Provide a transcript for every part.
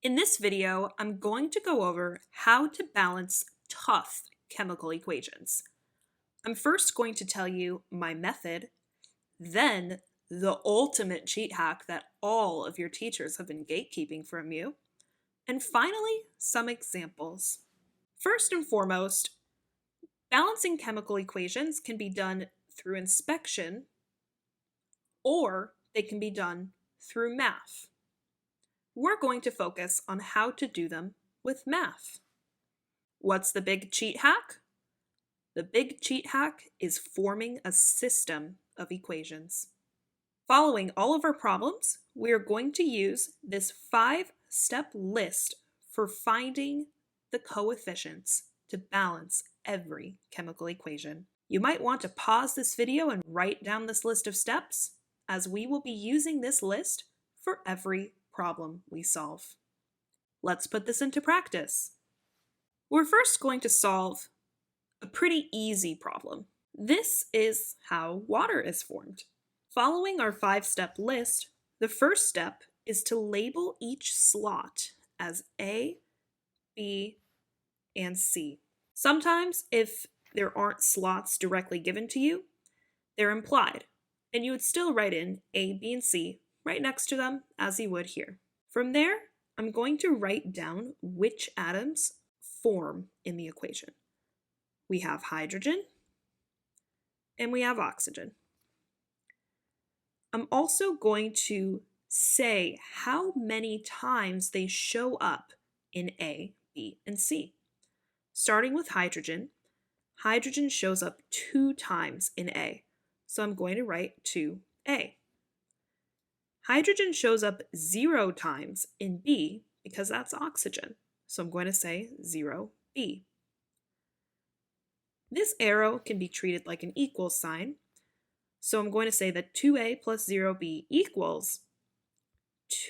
In this video, I'm going to go over how to balance tough chemical equations. I'm first going to tell you my method, then the ultimate cheat hack that all of your teachers have been gatekeeping from you, and finally, some examples. First and foremost, balancing chemical equations can be done through inspection, or they can be done through math. We're going to focus on how to do them with math. What's the big cheat hack? The big cheat hack is forming a system of equations. Following all of our problems, we are going to use this 5-step list for finding the coefficients to balance every chemical equation. You might want to pause this video and write down this list of steps, as we will be using this list for every problem we solve. Let's put this into practice. We're first going to solve a pretty easy problem. This is how water is formed. Following our 5-step list, the first step is to label each slot as A, B, and C. Sometimes, if there aren't slots directly given to you, they're implied, and you would still write in A, B, and C right next to them as you would here. From there, I'm going to write down which atoms form in the equation. We have hydrogen and we have oxygen. I'm also going to say how many times they show up in A, B, and C. Starting with hydrogen, hydrogen shows up 2 times in A, so I'm going to write 2A. Hydrogen shows up 0 times in B because that's oxygen, so I'm going to say 0B. This arrow can be treated like an equals sign, so I'm going to say that 2A plus 0B equals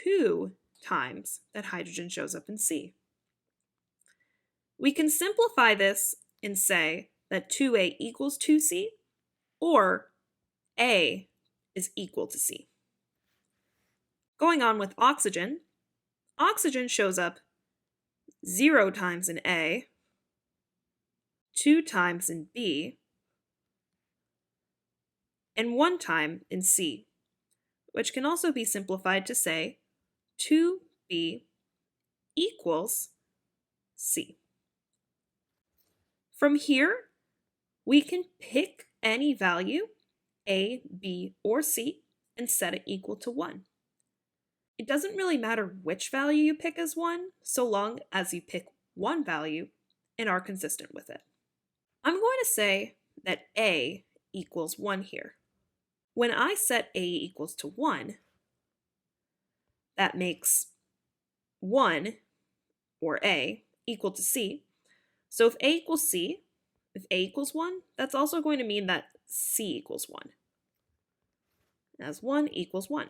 2 times that hydrogen shows up in C. We can simplify this and say that 2A equals 2C, or A is equal to C. Going on with oxygen, oxygen shows up 0 times in A, 2 times in B, and 1 time in C, which can also be simplified to say 2B equals C. From here, we can pick any value, A, B, or C, and set it equal to 1. It doesn't really matter which value you pick as 1, so long as you pick one value and are consistent with it. I'm going to say that A equals 1 here. When I set A equals to 1, that makes 1, or A, equal to C. So if A equals C, if A equals 1, that's also going to mean that C equals 1, as 1 equals 1.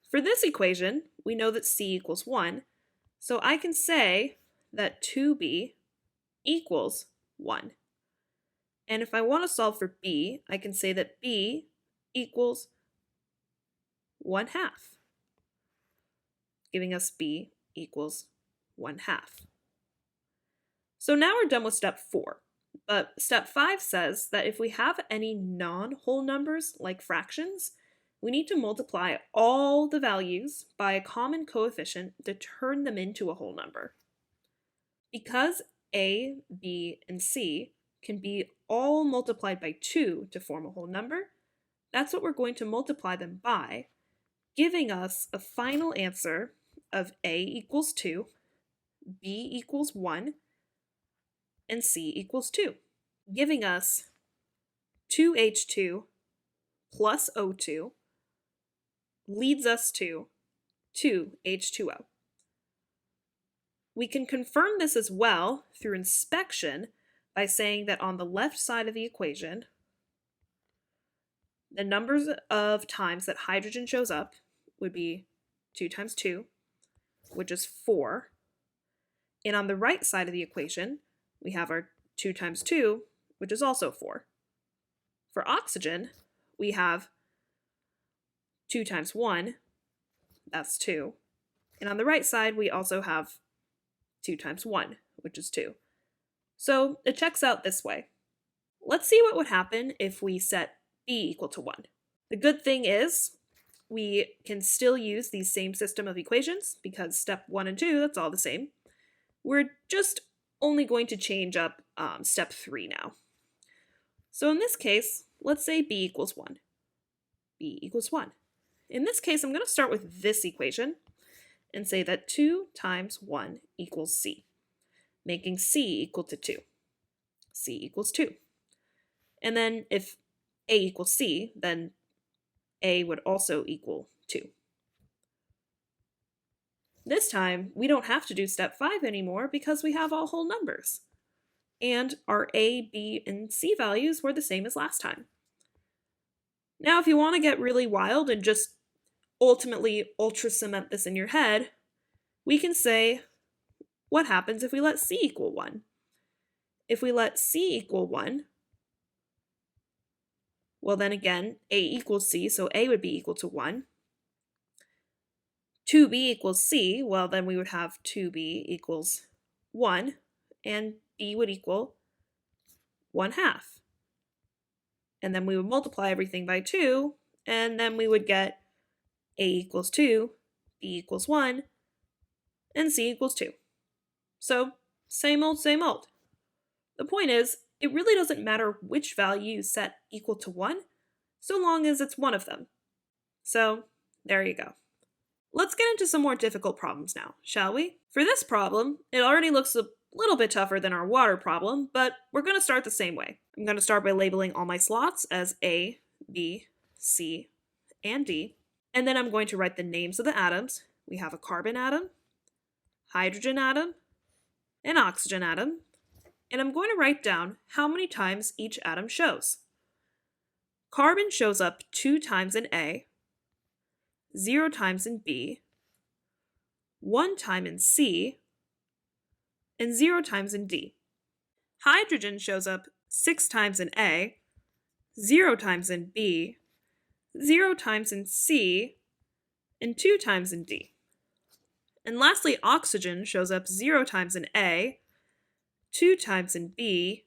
For this equation, we know that C equals 1, so I can say that 2B equals 1. And if I want to solve for B, I can say that B equals 1/2, giving us B equals 1/2. So now we're done with step 4, but step 5 says that if we have any non-whole numbers like fractions, we need to multiply all the values by a common coefficient to turn them into a whole number. Because A, B, and C can be all multiplied by 2 to form a whole number, that's what we're going to multiply them by, giving us a final answer of A equals 2, B equals 1, and C equals 2, giving us 2H2 plus O2 leads us to 2H2O. We can confirm this as well through inspection by saying that on the left side of the equation, the numbers of times that hydrogen shows up would be 2 times 2, which is 4. And on the right side of the equation, we have our 2 times 2, which is also 4. For oxygen, we have 2 times 1, that's 2. And on the right side, we also have 2 times 1, which is 2. So it checks out this way. Let's see what would happen if we set b equal to 1. The good thing is we can still use the same system of equations because step 1 and 2, that's all the same. We're just only going to change up step 3 now. So in this case, let's say b equals 1. b equals 1. In this case, I'm going to start with this equation and say that 2 times 1 equals c, making c equal to 2. c equals 2. And then if a equals c, then a would also equal 2. This time, we don't have to do step 5 anymore because we have all whole numbers. And our a, b, and c values were the same as last time. Now, if you want to get really wild and just ultimately ultra cement this in your head, we can say, what happens if we let c equal 1? If we let c equal 1, well then again, a equals c, so a would be equal to 1. 2b equals c, well then we would have 2b equals 1, and b would equal 1/2. And then we would multiply everything by 2, and then we would get a equals 2, b equals 1, and c equals 2. So, same old, same old. The point is, it really doesn't matter which value you set equal to 1, so long as it's one of them. So, there you go. Let's get into some more difficult problems now, shall we? For this problem, it already looks a little bit tougher than our water problem, but we're going to start the same way. I'm going to start by labeling all my slots as A, B, C, and D, and then I'm going to write the names of the atoms. We have a carbon atom, hydrogen atom, an oxygen atom, and I'm going to write down how many times each atom shows. Carbon shows up 2 times in A, 0 times in B, 1 time in C, and 0 times in D. Hydrogen shows up 6 times in A, 0 times in B, 0 times in C, and 2 times in D. And lastly, oxygen shows up 0 times in A, 2 times in B,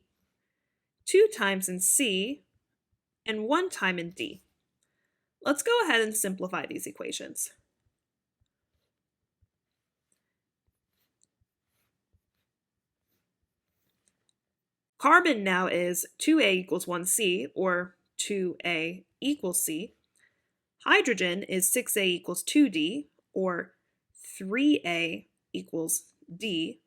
2 times in C, and 1 time in D. Let's go ahead and simplify these equations. Carbon now is 2A equals 1C, or 2A equals C. Hydrogen is 6A equals 2D, or 3A equals D.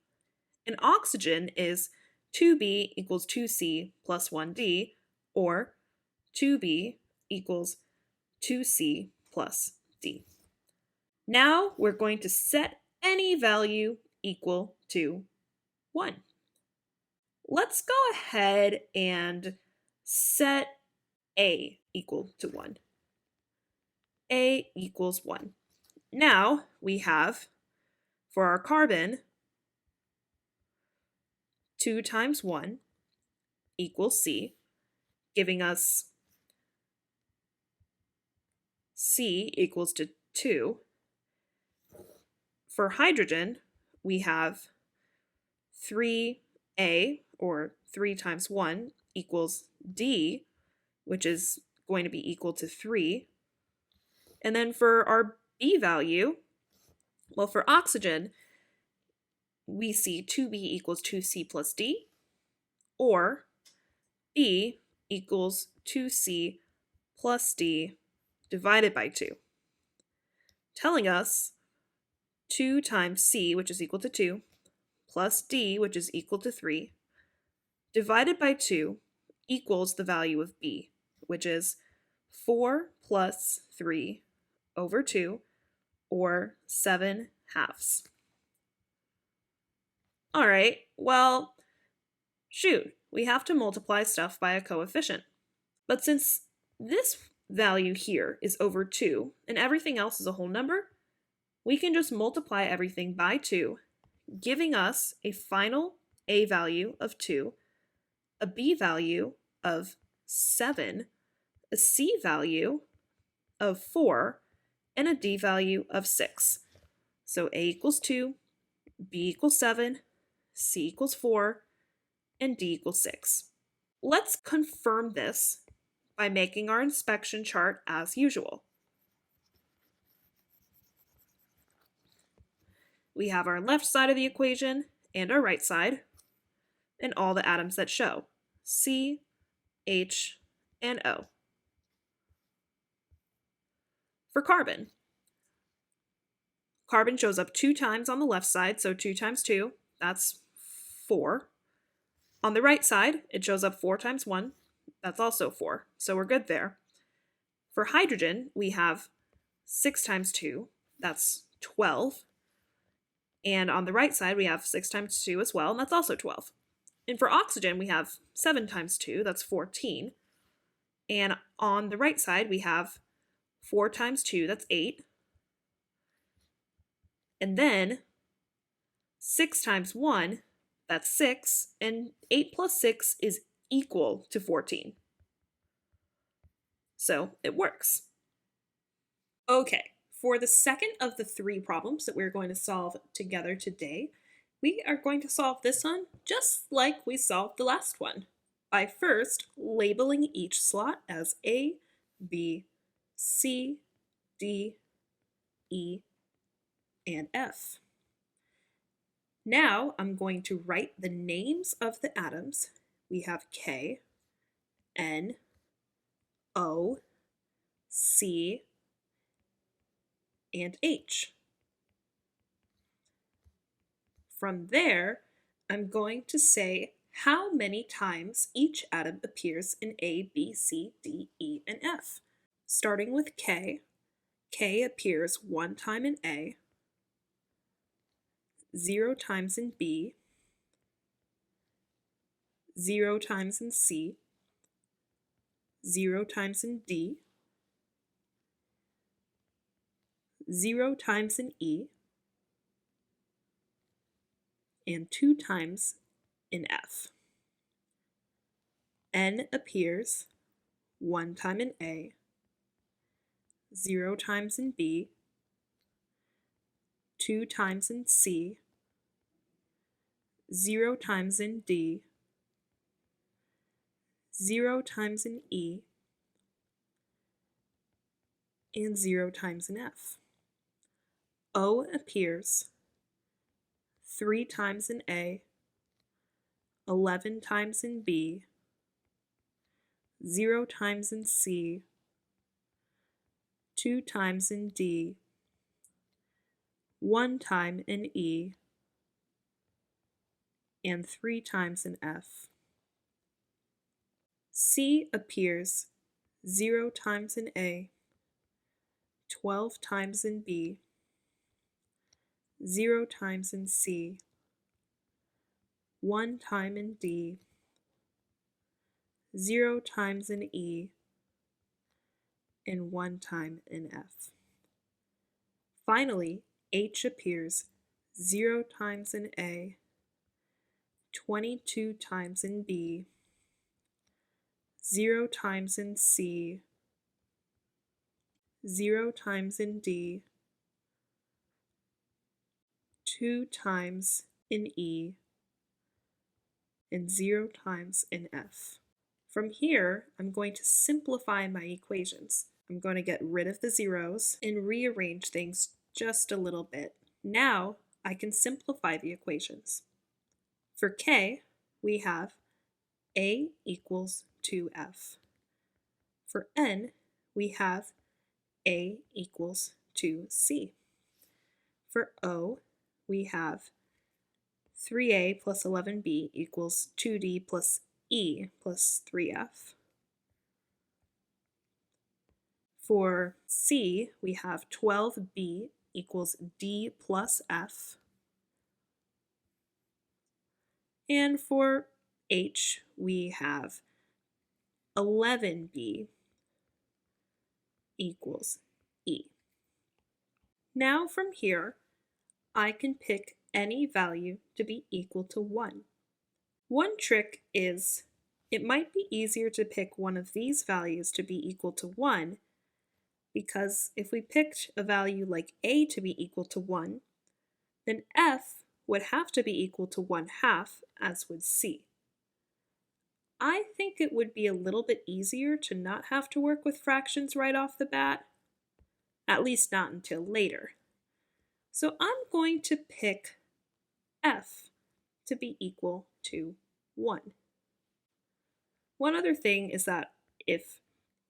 And oxygen is 2B equals 2C plus 1D, or 2B equals 2C plus D. Now we're going to set any value equal to 1. Let's go ahead and set A equal to 1. A equals 1. Now we have, for our carbon, 2 times 1 equals C, giving us C equals to 2. For hydrogen, we have 3A, or 3 times 1, equals D, which is going to be equal to 3. And then for our B value, well, for oxygen, we see 2B equals 2C plus D, or B equals 2C plus D divided by 2, telling us 2 times C, which is equal to 2, plus D, which is equal to 3, divided by 2 equals the value of B, which is 4 plus 3 over 2, or 7/2. All right, well, shoot, we have to multiply stuff by a coefficient. But since this value here is over 2 and everything else is a whole number, we can just multiply everything by 2, giving us a final A value of 2, a B value of 7, a C value of 4, and a D value of 6. So A equals 2, B equals 7, C equals 4, and D equals 6. Let's confirm this by making our inspection chart as usual. We have our left side of the equation and our right side, and all the atoms that show, C, H, and O. For carbon, carbon shows up 2 times on the left side, so 2 times 2, that's 4. On the right side, it shows up 4 times 1, that's also 4, so we're good there. For hydrogen, we have 6 times 2, that's 12. And on the right side, we have 6 times 2 as well, and that's also 12. And for oxygen, we have 7 times 2, that's 14. And on the right side, we have 4 times 2, that's 8. And then 6 times 1, that's 6. And 8 plus 6 is equal to 14. So it works. Okay, for the second of the 3 problems that we're going to solve together today, we are going to solve this one just like we solved the last one, by first labeling each slot as A, B, C, D, E, and F. Now I'm going to write the names of the atoms. We have K, N, O, C, and H. From there, I'm going to say how many times each atom appears in A, B, C, D, E, and F. Starting with K, K appears 1 time in A, 0 times in B, 0 times in C, 0 times in D, 0 times in E, and 2 times in F. N appears 1 time in A, 0 times in B, 2 times in C, 0 times in D, 0 times in E, and 0 times in F. O appears 3 times in A, 11 times in B, 0 times in C, 2 times in D, 1 time in E, and 3 times in F. C appears 0 times in A, 12 times in B, 0 times in C, 1 time in D, 0 times in E, and 1 time in F. Finally, H appears 0 times in A, 22 times in B, 0 times in C, 0 times in D, 2 times in E, and 0 times in F. From here, I'm going to simplify my equations. I'm going to get rid of the zeros and rearrange things just a little bit. Now I can simplify the equations. For K, we have A equals 2F. For N, we have A equals 2C. For O, we have 3A plus 11B equals 2D plus E plus 3F. For C, we have 12B equals D plus F. And for H, we have 11B equals E. Now from here, I can pick any value to be equal to 1. One trick is it might be easier to pick one of these values to be equal to 1 because if we picked a value like a to be equal to 1, then f would have to be equal to 1/2, as would c. I think it would be a little bit easier to not have to work with fractions right off the bat, at least not until later. So I'm going to pick f to be equal to 1. One other thing is that if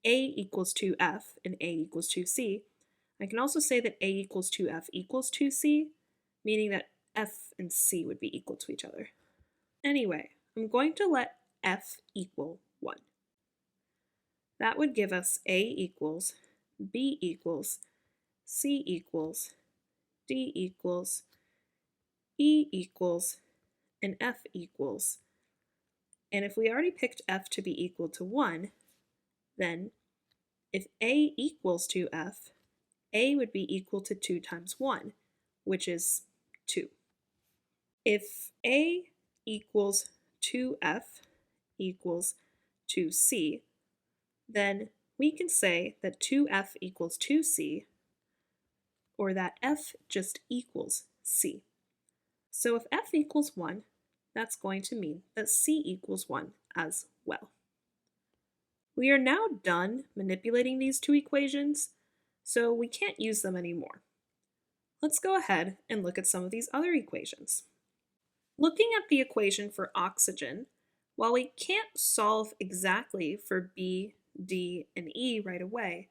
a equals 2f and a equals 2c, I can also say that a equals 2f equals 2c, meaning that f and c would be equal to each other. Anyway, I'm going to let f equal 1. That would give us a equals, b equals, c equals, d equals, e equals, and f equals. And if we already picked f to be equal to 1, then if a equals 2f, a would be equal to 2 times 1, which is 2. If a equals 2f equals 2c, then we can say that 2f equals 2c, or that f just equals c. So if f equals 1, that's going to mean that c equals 1 as well. We are now done manipulating these two equations, so we can't use them anymore. Let's go ahead and look at some of these other equations. Looking at the equation for oxygen, while we can't solve exactly for B, D, and E right away,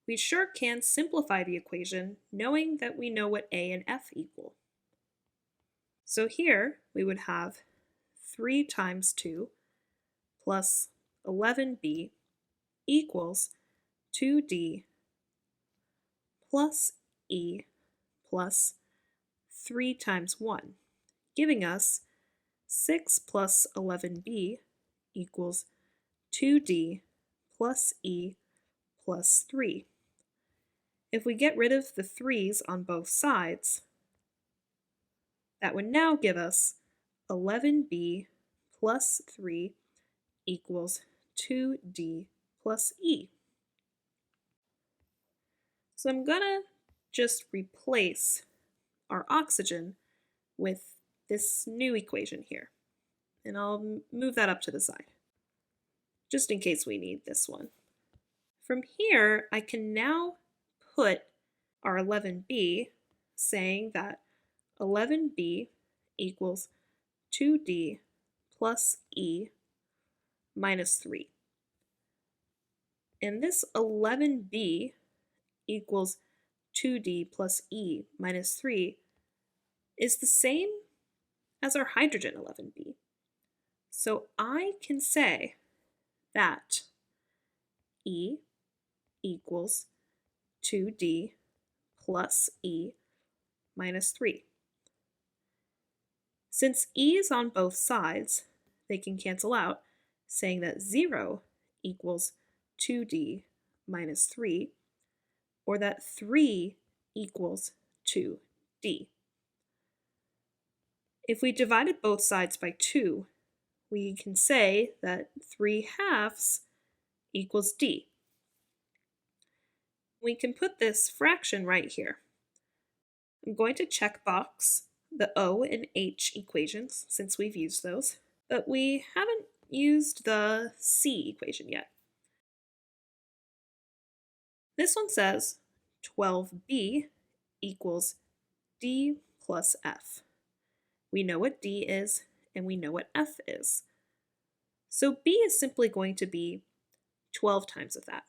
we sure can simplify the equation knowing that we know what A and F equal. So here we would have 3 times 2 plus 11b equals 2d plus e plus 3 times 1, giving us 6 plus 11b equals 2d plus e plus 3. If we get rid of the 3's on both sides, that would now give us 11b plus 3 equals 2d plus e. So I'm going to just replace our oxygen with this new equation here. And I'll move that up to the side, just in case we need this one. From here, I can now put our 11b, saying that 11b equals 2d plus e minus 3. And this 11b equals 2d plus e minus 3 is the same as our hydrogen 11b. So I can say that E equals 2d plus e minus 3. Since e is on both sides, they can cancel out, saying that 0 equals 2d minus 3, or that 3 equals 2d. If we divided both sides by 2, we can say that 3/2 equals d. We can put this fraction right here. I'm going to check box the O and H equations since we've used those, but we haven't used the C equation yet. This one says 12b equals d plus f. We know what d is and we know what f is. So b is simply going to be 12 times of that.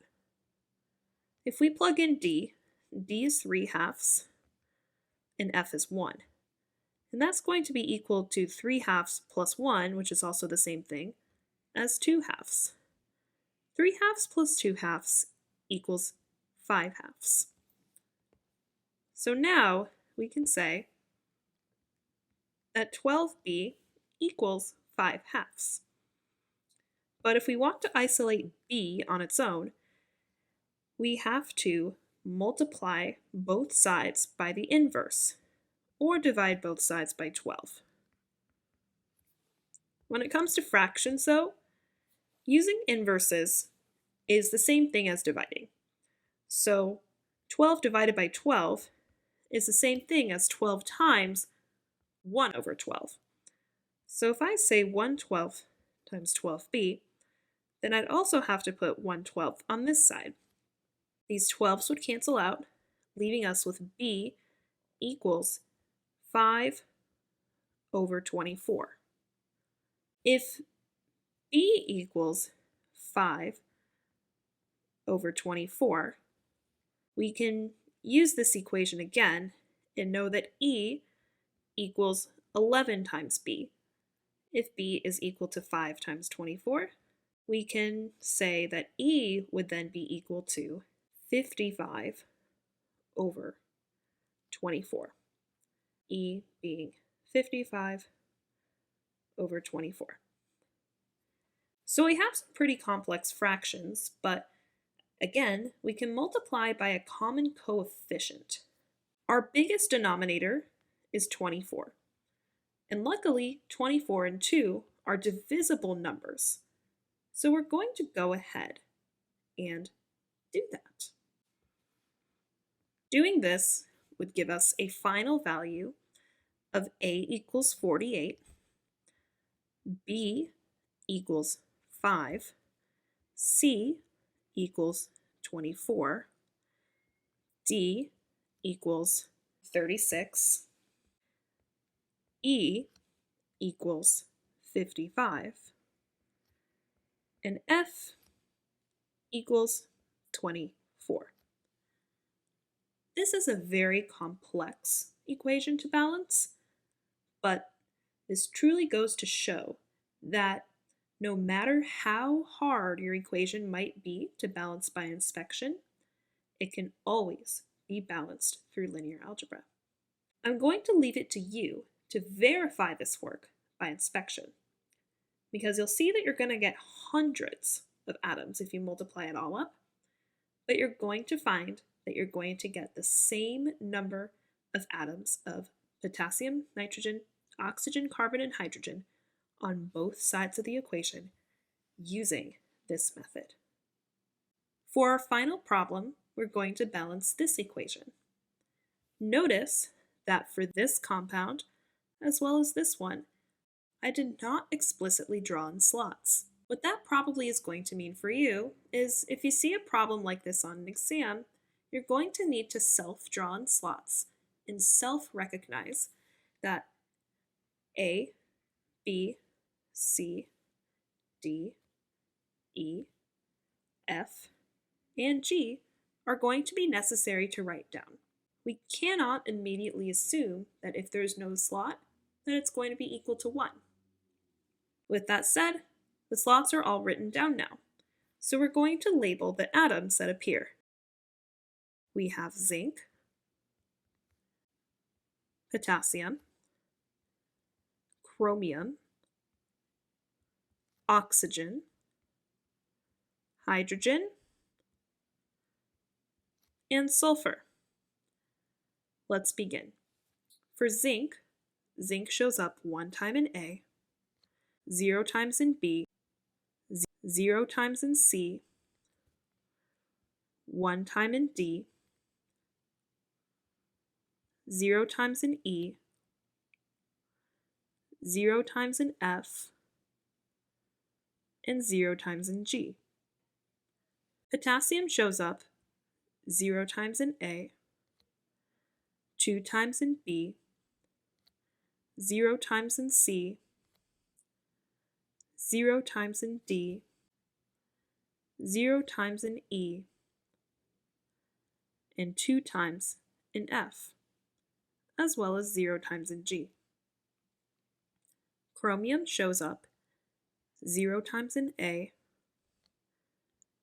If we plug in d, d is 3/2 and f is 1. And that's going to be equal to 3/2 plus 1, which is also the same thing, as 2/2. 3/2 plus 2/2 equals 5/2. So now we can say that 12b equals 5/2. But if we want to isolate b on its own, we have to multiply both sides by the inverse, or divide both sides by 12. When it comes to fractions, though, using inverses is the same thing as dividing. So 12 divided by 12 is the same thing as 12 times 1 over 12. So if I say 1/12 times 12b, then I'd also have to put 1/12 on this side. These 12s would cancel out, leaving us with b equals 5 over 24. If b equals 5 over 24, we can use this equation again and know that e equals 11 times b. If b is equal to 5 times 24, we can say that e would then be equal to 55 over 24. E being 55 over 24. So we have some pretty complex fractions, but again, we can multiply by a common coefficient. Our biggest denominator is 24. And luckily, 24 and 2 are divisible numbers. So we're going to go ahead and do that. Doing this would give us a final value of a equals 48, b equals 5, c equals 24, d equals 36, E equals 55, and F equals 24. This is a very complex equation to balance, but this truly goes to show that no matter how hard your equation might be to balance by inspection, it can always be balanced through linear algebra. I'm going to leave it to you to verify this work by inspection, because you'll see that you're going to get hundreds of atoms if you multiply it all up, but you're going to find that you're going to get the same number of atoms of potassium, nitrogen, oxygen, carbon, and hydrogen on both sides of the equation using this method. For our final problem, we're going to balance this equation. Notice that for this compound, as well as this one, I did not explicitly draw in slots. What that probably is going to mean for you is if you see a problem like this on an exam, you're going to need to self-draw in slots and self-recognize that A, B, C, D, E, F, and G are going to be necessary to write down. We cannot immediately assume that if there's no slot, that it's going to be equal to 1. With that said, the slots are all written down now, so we're going to label the atoms that appear. We have zinc, potassium, chromium, oxygen, hydrogen, and sulfur. Let's begin. For zinc, zinc shows up 1 time in A, 0 times in B, 0 times in C, 1 time in D, 0 times in E, 0 times in F, and 0 times in G. Potassium shows up 0 times in A, 2 times in B, 0 times in C, 0 times in D, 0 times in E, and 2 times in F, as well as 0 times in G. Chromium shows up 0 times in A,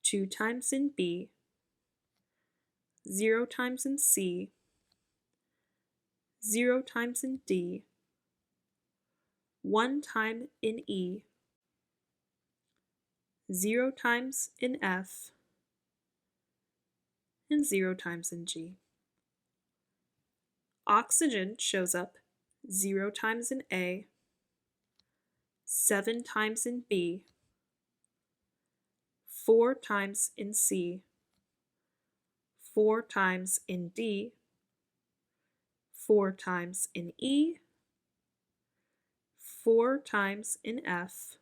2 times in B, 0 times in C, 0 times in D, 1 time in E, 0 times in F, and 0 times in G. Oxygen shows up 0 times in A, 7 times in B, 4 times in C, 4 times in D, 4 times in E, 4 times in F,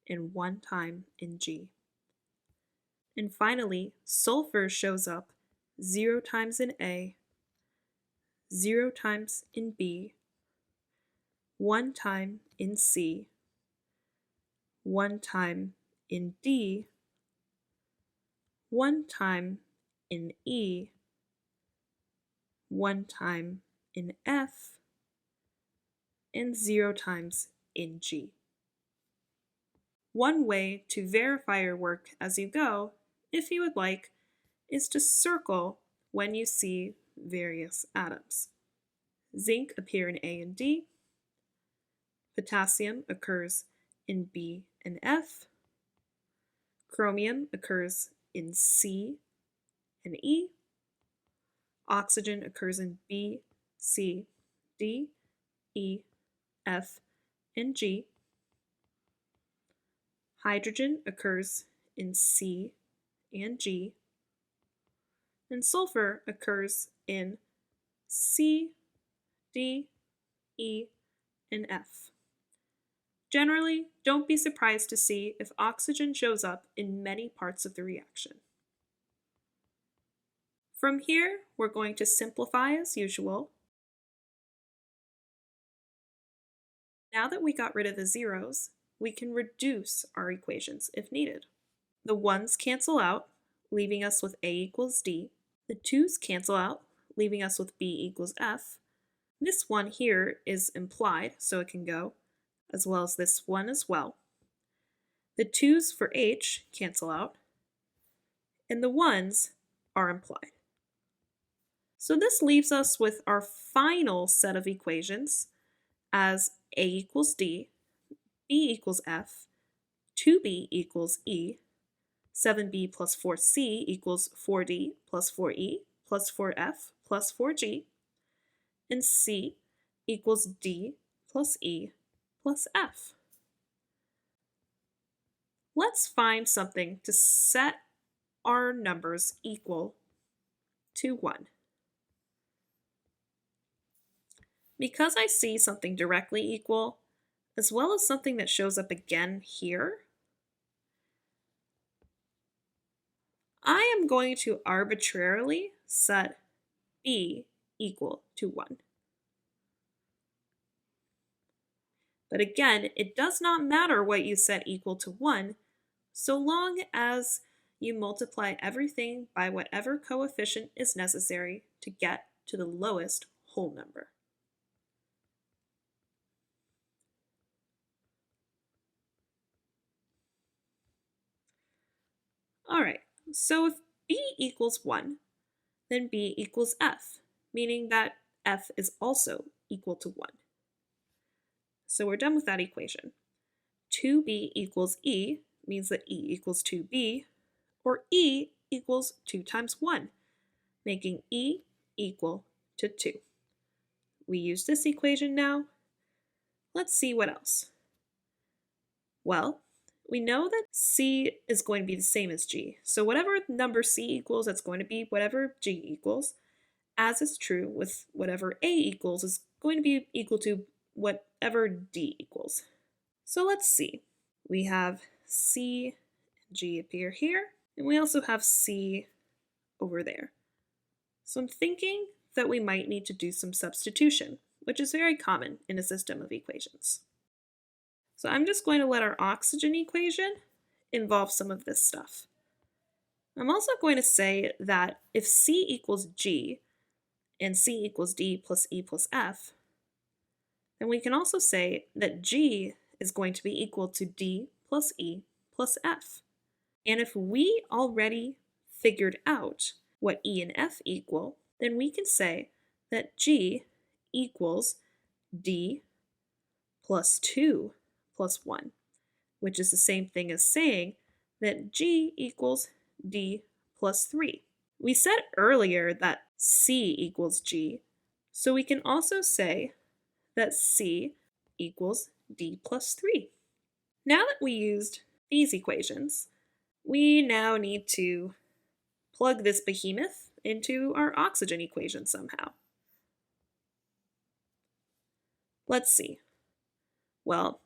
and 1 time in G. And finally, sulfur shows up 0 times in A, 0 times in B, 1 time in C, 1 time in D, 1 time in E, 1 time in F, and 0 times in G. One way to verify your work as you go, if you would like, is to circle when you see various atoms. Zinc appear in A and D. Potassium occurs in B and F. Chromium occurs in C and E. Oxygen occurs in B, C, D, E, F, and G. Hydrogen occurs in C and G. And sulfur occurs in C, D, E, and F. Generally, don't be surprised to see if oxygen shows up in many parts of the reaction. From here, we're going to simplify as usual. Now that we got rid of the zeros, we can reduce our equations if needed. The 1's cancel out, leaving us with A equals D. The 2's cancel out, leaving us with B equals F. This one here is implied, so it can go, as well as this one as well. The 2's for H cancel out, and the 1's are implied. So this leaves us with our final set of equations as A equals D, B equals F, 2B equals E, 7B plus 4C equals 4D plus 4E plus 4F plus 4G, and C equals D plus E plus F. Let's find something to set our numbers equal to 1. Because I see something directly equal, as well as something that shows up again here, I am going to arbitrarily set B equal to 1. But again, it does not matter what you set equal to 1, so long as you multiply everything by whatever coefficient is necessary to get to the lowest whole number. Alright, so if B equals 1, then B equals F, meaning that F is also equal to 1. So we're done with that equation. 2B equals E means that E equals 2B, or E equals 2 times 1, making E equal to 2. We use this equation now. Let's see what else. Well, we know that C is going to be the same as G, so whatever number C equals, that's going to be whatever G equals, as is true with whatever A equals is going to be equal to whatever D equals. So let's see. We have C and G appear here, and we also have C over there. So I'm thinking that we might need to do some substitution, which is very common in a system of equations. So I'm just going to let our oxygen equation involve some of this stuff. I'm also going to say that if C equals G and C equals D plus E plus F, then we can also say that G is going to be equal to D plus E plus F. And if we already figured out what E and F equal, then we can say that G equals D plus 2 plus 1, which is the same thing as saying that G equals D plus 3. We said earlier that C equals G, so we can also say that C equals D plus 3. Now that we used these equations, we now need to plug this behemoth into our oxygen equation somehow. Let's see. Well,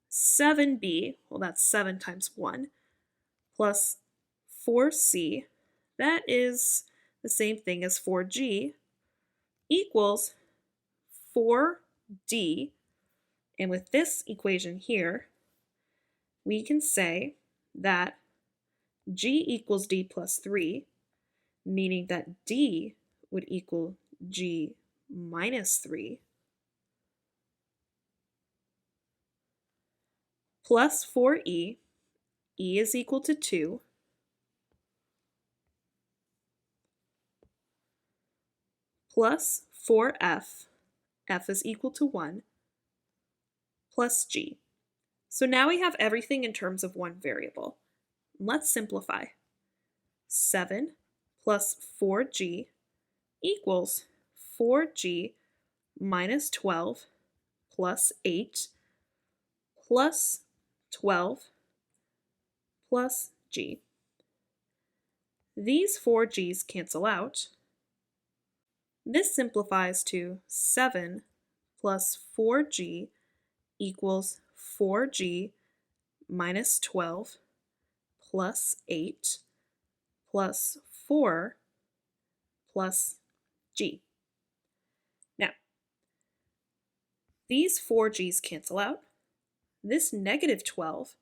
7b, well that's 7 times 1, plus 4c, that is the same thing as 4g, equals 4d, and with this equation here, we can say that g equals d plus 3, meaning that d would equal g minus 3, plus 4e, e is equal to 2, plus 4f, f is equal to 1, plus g. So now we have everything in terms of one variable. Let's simplify. 7 plus 4g equals 4g minus 12 plus 8 plus 12 plus g. These 4g's cancel out. This simplifies to 7 plus 4g equals 4g minus 12 plus 8 plus 4 plus g. Now, these 4g's cancel out. This negative 12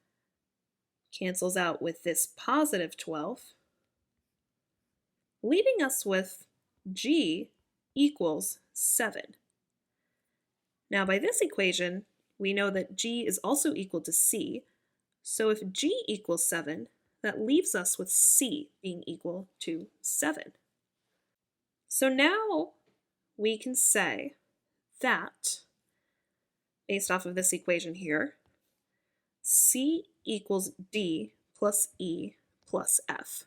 cancels out with this positive 12, leaving us with g equals 7. Now by this equation, we know that g is also equal to c, so if g equals 7, that leaves us with c being equal to 7. So now we can say that, based off of this equation here, c equals d plus e plus f.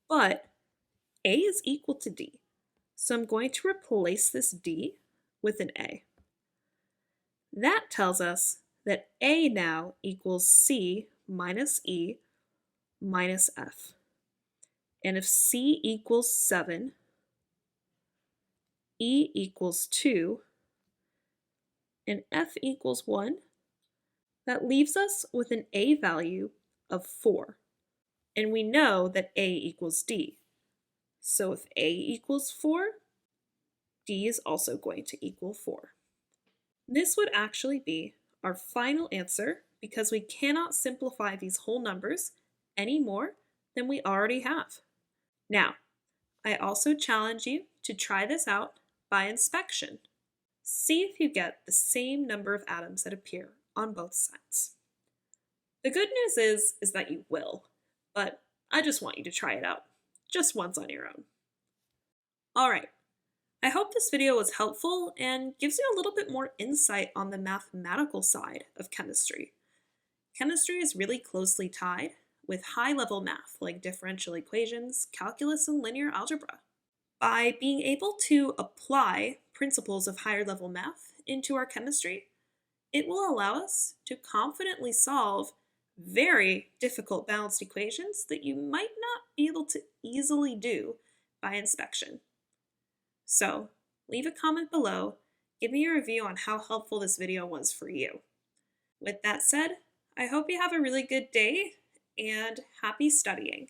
But a is equal to d, so I'm going to replace this d with an a. That tells us that a now equals c minus e minus f. And if c equals 7, e equals 2, and f equals 1, that leaves us with an a value of 4. And we know that a equals d. So if a equals 4, d is also going to equal 4. This would actually be our final answer because we cannot simplify these whole numbers any more than we already have. Now, I also challenge you to try this out by inspection. See if you get the same number of atoms that appear on both sides. The good news is that you will, but I just want you to try it out, just once on your own. Alright, I hope this video was helpful and gives you a little bit more insight on the mathematical side of chemistry. Chemistry is really closely tied with high-level math like differential equations, calculus, and linear algebra. By being able to apply principles of higher-level math into our chemistry, it will allow us to confidently solve very difficult balanced equations that you might not be able to easily do by inspection. So, leave a comment below, give me a review on how helpful this video was for you. With that said, I hope you have a really good day and happy studying.